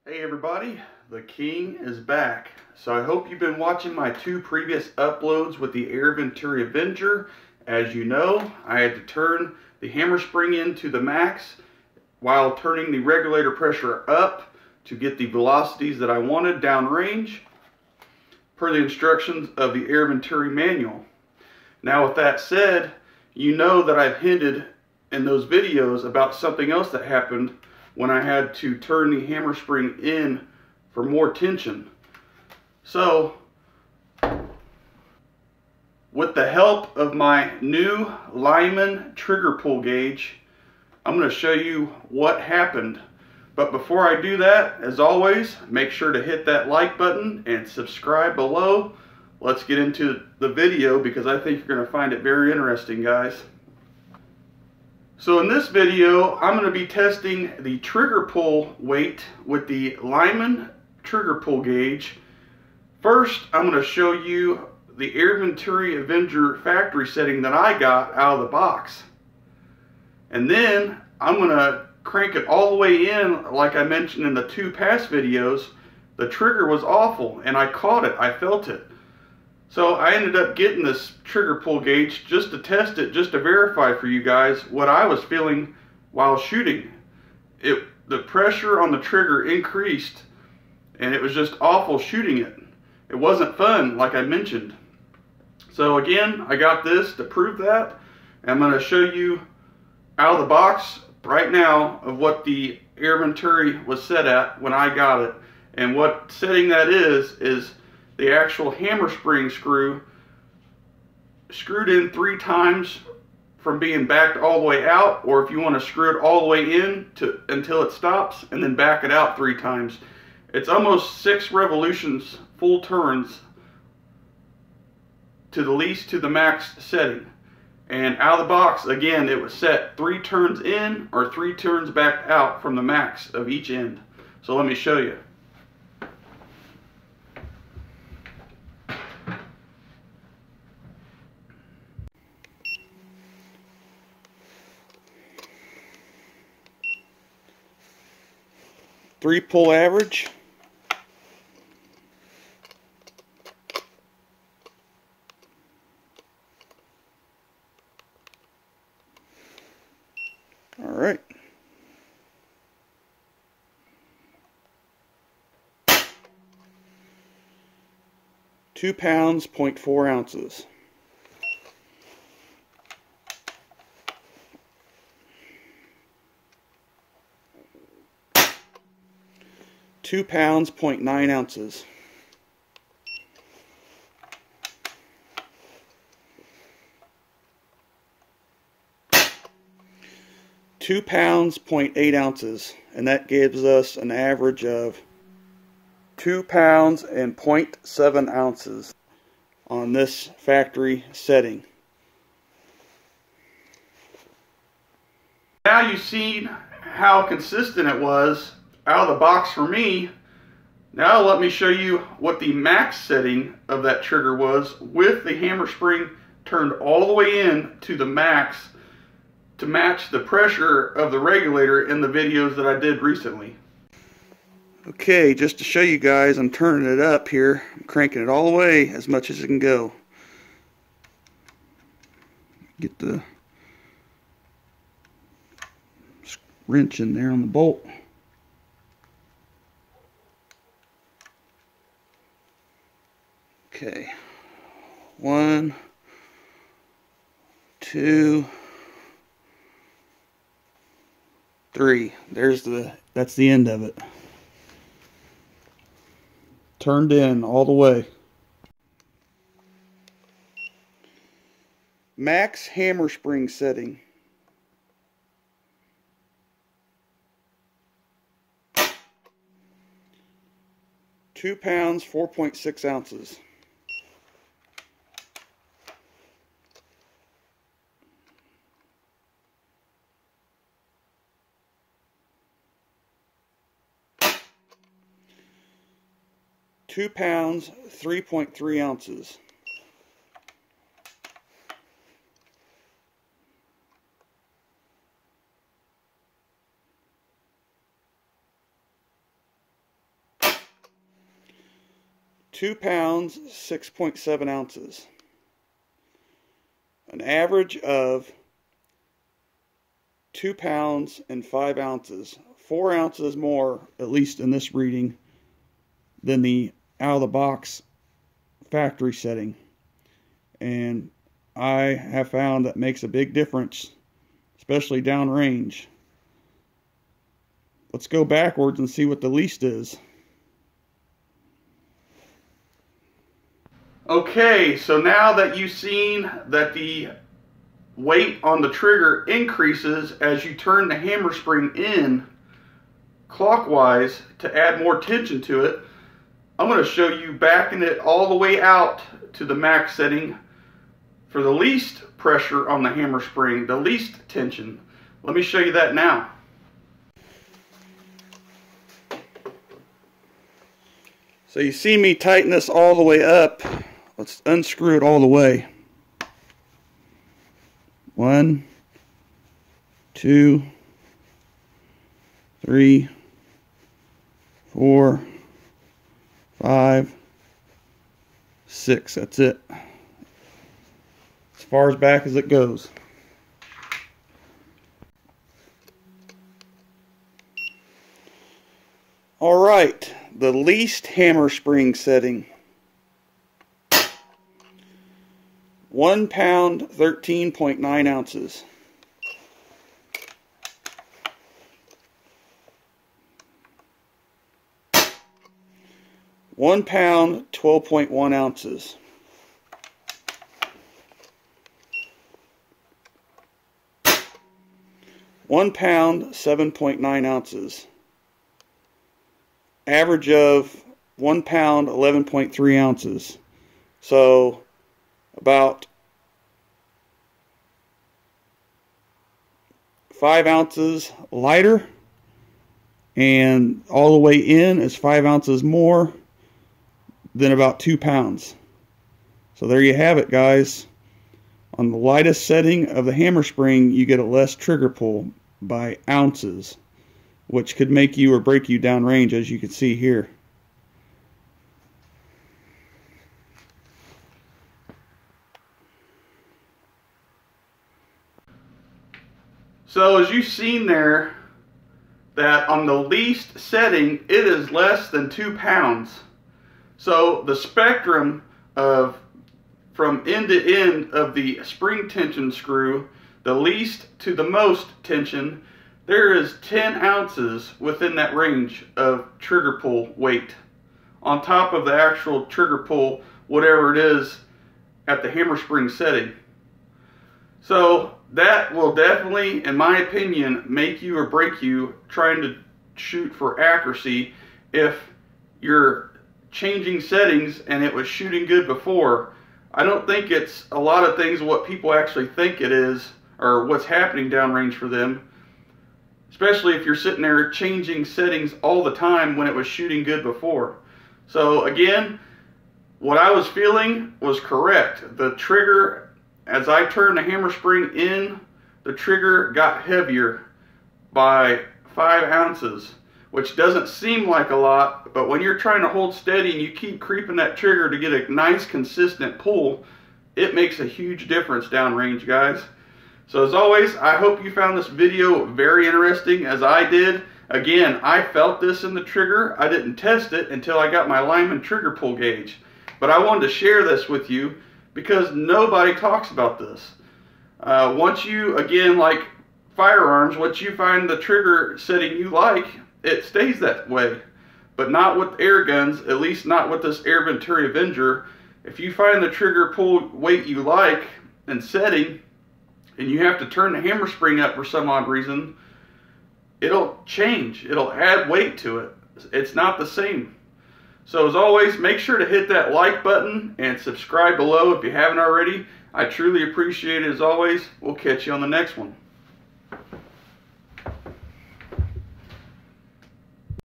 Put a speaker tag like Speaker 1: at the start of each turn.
Speaker 1: Hey everybody, the King is back. So I hope you've been watching my two previous uploads with the Airventuri Avenger. As you know, I had to turn the hammer spring into the max while turning the regulator pressure up to get the velocities that I wanted downrange per the instructions of the Airventuri manual. Now with that said, you know that I've hinted in those videos about something else that happened when I had to turn the hammer spring in for more tension. So, with the help of my new Lyman trigger pull gauge, I'm going to show you what happened. But before I do that, as always, make sure to hit that like button and subscribe below. Let's get into the video because I think you're going to find it very interesting, guys. So in this video, I'm going to be testing the trigger pull weight with the Lyman trigger pull gauge. First, I'm going to show you the Airventuri Avenger factory setting that I got out of the box. And then I'm going to crank it all the way in. Like I mentioned in the two past videos, the trigger was awful and I caught it, I felt it. So I ended up getting this trigger pull gauge just to test it, just to verify for you guys what I was feeling while shooting. The pressure on the trigger increased and it was just awful shooting it. It wasn't fun, like I mentioned. So again, I got this to prove that. I'm going to show you out of the box right now of what the Airventuri was set at when I got it. And what setting that is the actual hammer spring screw screwed in 3 times from being backed all the way out, or if you want to screw it all the way in until it stops and then back it out 3 times. It's almost 6 revolutions, full turns to the least to the max setting. And out of the box, again, it was set 3 turns in or 3 turns back out from the max of each end. So let me show you. Three pull average. All right. 2 pounds, 0.4 ounces. Two pounds, 0.9 ounces. 2 pounds, 0.8 ounces. And that gives us an average of 2 pounds and 0.7 ounces on this factory setting. Now you've seen how consistent it was out of the box for me. Now let me show you what the max setting of that trigger was with the hammer spring turned all the way in to the max to match the pressure of the regulator in the videos that I did recently. Okay, just to show you guys, I'm turning it up here. I'm cranking it all the way as much as it can go. Get the wrench in there on the bolt. Okay, 1, 2, 3. That's the end of it. Turned in all the way. Max hammer spring setting. Two pounds, 4.6 ounces. Two pounds, 3.3 ounces. 2 pounds, 6.7 ounces. An average of 2 pounds and 5 ounces. 4 ounces more, at least in this reading, than the out-of-the-box factory setting. And I have found that makes a big difference, especially downrange. Let's go backwards and see what the least is. Okay, so now that you've seen that the weight on the trigger increases as you turn the hammer spring in clockwise to add more tension to it, I'm going to show you backing it all the way out to the max setting for the least pressure on the hammer spring, the least tension. Let me show you that now. So you see me tighten this all the way up. Let's unscrew it all the way. 1, 2, 3, 4, 5, 6. That's it. As far as back as it goes. Alright, the least hammer spring setting. 1 pound, 13.9 ounces. One pound, 12.1 ounces. One pound, 7.9 ounces. Average of 1 pound, 11.3 ounces. So about 5 ounces lighter, and all the way in is 5 ounces more than about 2 pounds. So there you have it, guys. On the lightest setting of the hammer spring, you get a less trigger pull by ounces, which could make you or break you downrange, as you can see here. So as you've seen there, that on the least setting, it is less than 2 pounds. So the spectrum of from end to end of the spring tension screw, the least to the most tension, there is 10 ounces within that range of trigger pull weight, on top of the actual trigger pull, whatever it is at the hammer spring setting. So that will definitely, in my opinion, make you or break you trying to shoot for accuracy if you're changing settings and it was shooting good before. I don't think it's a lot of things what people actually think it is, or what's happening downrange for them, especially if you're sitting there changing settings all the time when it was shooting good before. So again, what I was feeling was correct. The trigger, as I turned the hammer spring in, the trigger got heavier by 5 ounces, which doesn't seem like a lot, but when you're trying to hold steady and you keep creeping that trigger to get a nice consistent pull, it makes a huge difference downrange, guys. So as always, I hope you found this video very interesting, as I did. Again, I felt this in the trigger. I didn't test it until I got my Lyman trigger pull gauge, but I wanted to share this with you because nobody talks about this. Once you, again, like firearms, once you find the trigger setting you like, it stays that way. But not with air guns, at least not with this Airventuri Avenger. If you find the trigger pull weight you like and setting, and you have to turn the hammer spring up for some odd reason, it'll change. It'll add weight to it. It's not the same. So as always, make sure to hit that like button and subscribe below if you haven't already. I truly appreciate it as always. We'll catch you on the next one.